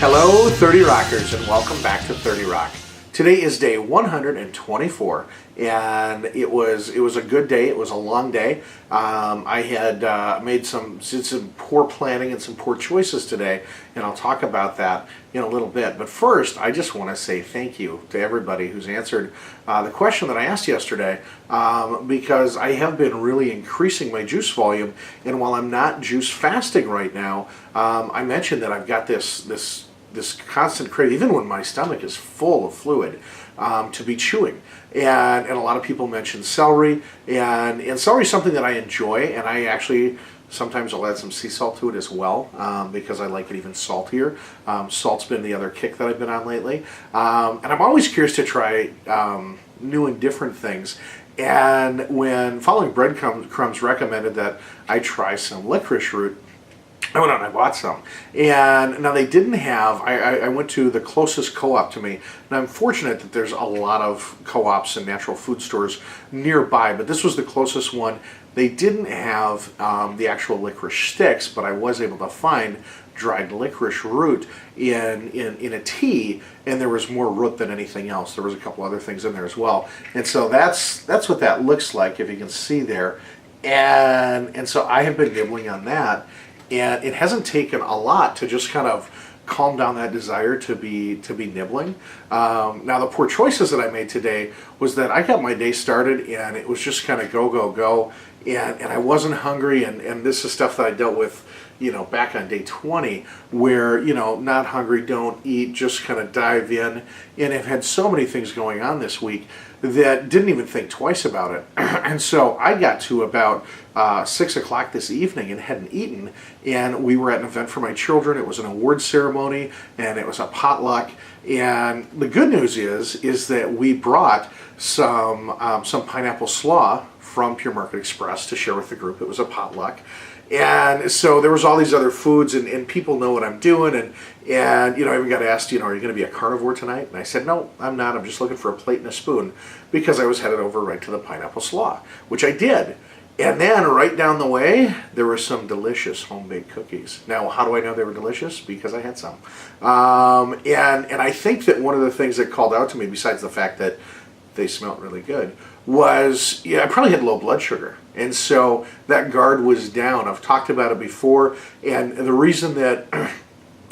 Hello 30 Rockers and welcome back to 30 Rock. Today is day 124 and it was a good day. It was a long day. I had did some poor planning and some poor choices today, and I'll talk about that in a little bit. But first, I just want to say thank you to everybody who's answered the question that I asked yesterday, because I have been really increasing my juice volume, and while I'm not juice fasting right now, I mentioned that I've got this constant craving, even when my stomach is full of fluid, to be chewing. And a lot of people mention celery, and celery is something that I enjoy, and I actually sometimes I'll add some sea salt to it as well, because I like it even saltier. Salt's been the other kick that I've been on lately. And I'm always curious to try new and different things. And when Following Breadcrumbs recommended that I try some licorice root, I went out and I bought some. And now they didn't have, I went to the closest co-op to me, and I'm fortunate that there's a lot of co-ops and natural food stores nearby, but this was the closest one. They didn't have the actual licorice sticks, but I was able to find dried licorice root in a tea, and there was more root than anything else. There was a couple other things in there as well. And so that's what that looks like, if you can see there. And so I have been nibbling on that. And it hasn't taken a lot to just kind of calm down that desire to be nibbling. Now, the poor choices that I made today was that I got my day started and it was just kind of go, go, go. And I wasn't hungry, and this is stuff that I dealt with, back on day 20, where, not hungry, don't eat, just kind of dive in. And I've had so many things going on this week that didn't even think twice about it. And so I got to about 6 o'clock this evening and hadn't eaten, and we were at an event for my children. It was an award ceremony, and it was a potluck. And the good news is that we brought some pineapple slaw from Pure Market Express to share with the group. It was a potluck. And so there was all these other foods, and people know what I'm doing, and I even got asked, are you going to be a carnivore tonight? And I said, no, I'm not. I'm just looking for a plate and a spoon, because I was headed over right to the pineapple slaw, which I did. And then right down the way, there were some delicious home-baked cookies. Now, how do I know they were delicious? Because I had some. And I think that one of the things that called out to me, besides the fact that they smelled really good, was, I probably had low blood sugar. And so that guard was down. I've talked about it before, and the reason that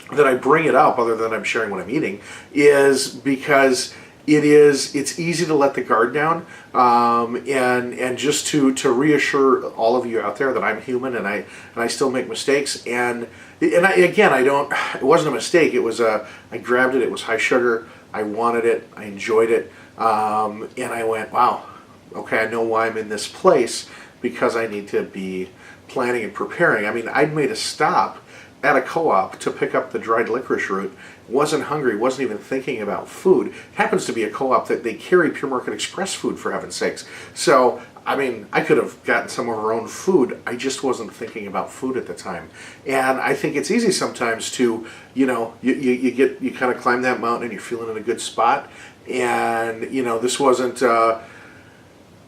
I bring it up, other than I'm sharing what I'm eating, is because it's easy to let the guard down, and just to reassure all of you out there that I'm human, and I still make mistakes, and it wasn't a mistake. It was I grabbed it. It was high sugar. I wanted it. I enjoyed it, and I went, wow, okay, I know why I'm in this place, because I need to be planning and preparing. I mean, I'd made a stop at a co-op to pick up the dried licorice root, wasn't hungry, wasn't even thinking about food. It happens to be a co-op that they carry Pure Market Express food, for heaven's sakes. So, I mean, I could have gotten some of our own food. I just wasn't thinking about food at the time. And I think it's easy sometimes to, you kind of climb that mountain and you're feeling in a good spot. And, this wasn't,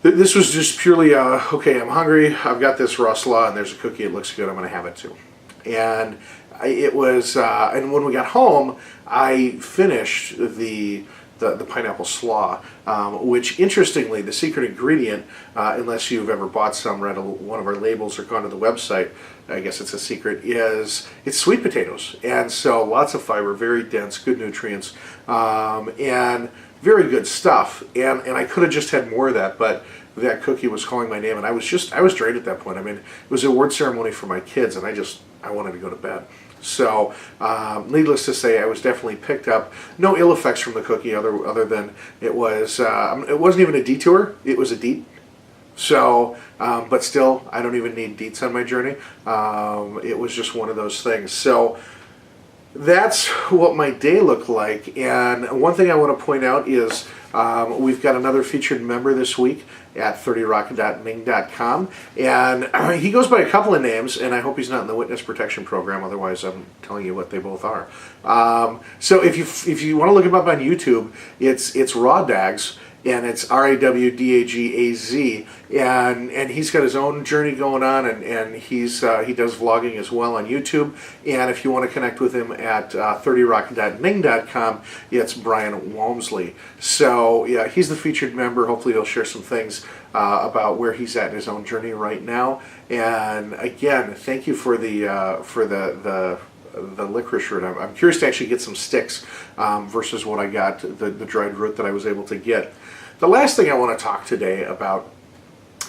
this was just purely, okay, I'm hungry, I've got this raw slaw, and there's a cookie, it looks good, I'm going to have it too. And it was, and when we got home, I finished the pineapple slaw, which, interestingly, the secret ingredient, unless you've ever bought some, read one of our labels, or gone to the website, I guess it's a secret, it's sweet potatoes. And so lots of fiber, very dense, good nutrients, and very good stuff. And I could have just had more of that, but that cookie was calling my name, and I was drained at that point. I mean, it was an award ceremony for my kids, and I wanted to go to bed. So, needless to say, I was definitely picked up. No ill effects from the cookie, other than it wasn't even a detour, it was a deet. So, but still, I don't even need deets on my journey. It was just one of those things. So, that's what my day looked like. And one thing I want to point out is we've got another featured member this week at 30rock.ning.com, and he goes by a couple of names, and I hope he's not in the witness protection program, otherwise I'm telling you what they both are. So if you want to look him up on YouTube, it's Raw Dags, and it's RAWDAGAZ, and he's got his own journey going on, and he does vlogging as well on YouTube. And if you want to connect with him at 30rock.ning.com, it's Brian Walmsley. So yeah, he's the featured member. Hopefully he'll share some things about where he's at in his own journey right now. And again, thank you for the licorice root. I'm curious to actually get some sticks versus what I got, the dried root that I was able to get. The last thing I want to talk today about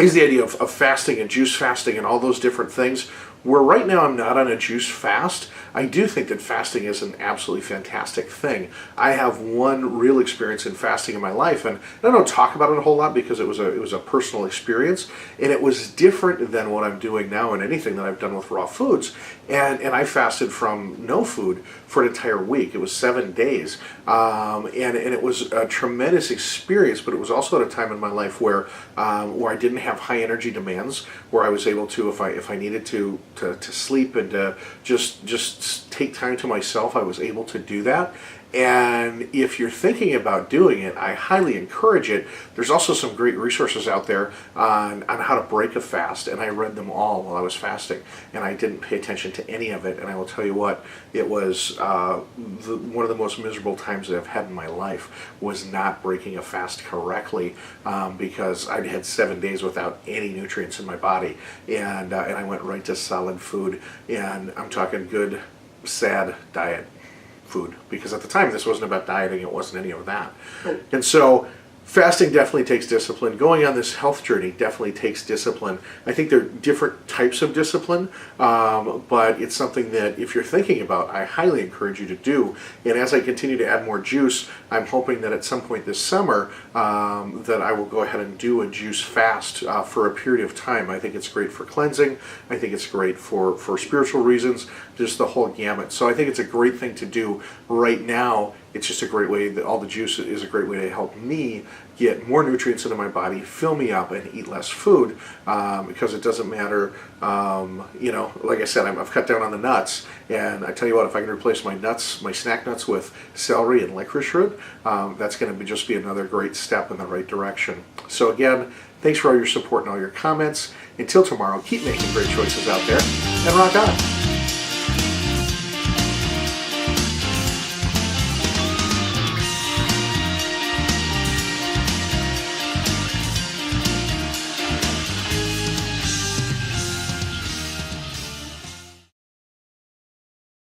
is the idea of fasting and juice fasting and all those different things. Where right now I'm not on a juice fast, I do think that fasting is an absolutely fantastic thing. I have one real experience in fasting in my life, and I don't talk about it a whole lot because it was a personal experience, and it was different than what I'm doing now and anything that I've done with raw foods. And I fasted from no food for an entire week. It was 7 days, and it was a tremendous experience. But it was also at a time in my life where I didn't have high energy demands, where I was able to, if I needed to sleep and to just take time to myself, I was able to do that. And if you're thinking about doing it, I highly encourage it. There's also some great resources out there on how to break a fast, and I read them all while I was fasting, and I didn't pay attention to any of it. And I will tell you what, it was one of the most miserable times that I've had in my life was not breaking a fast correctly, because I had 7 days without any nutrients in my body, and I went right to solid food, and I'm talking good, sad diet food, because at the time this wasn't about dieting, it wasn't any of that. And so fasting definitely takes discipline. Going on this health journey definitely takes discipline. I think there are different types of discipline, but it's something that if you're thinking about, I highly encourage you to do. And as I continue to add more juice, I'm hoping that at some point this summer that I will go ahead and do a juice fast for a period of time. I think it's great for cleansing. I think it's great for spiritual reasons, just the whole gamut. So I think it's a great thing to do right now. It's just a great way, all the juice is a great way to help me get more nutrients into my body, fill me up, and eat less food, because it doesn't matter, like I said, I've cut down on the nuts, and I tell you what, if I can replace my snack nuts with celery and licorice root, that's going to just be another great step in the right direction. So again, thanks for all your support and all your comments. Until tomorrow, keep making great choices out there, and rock on.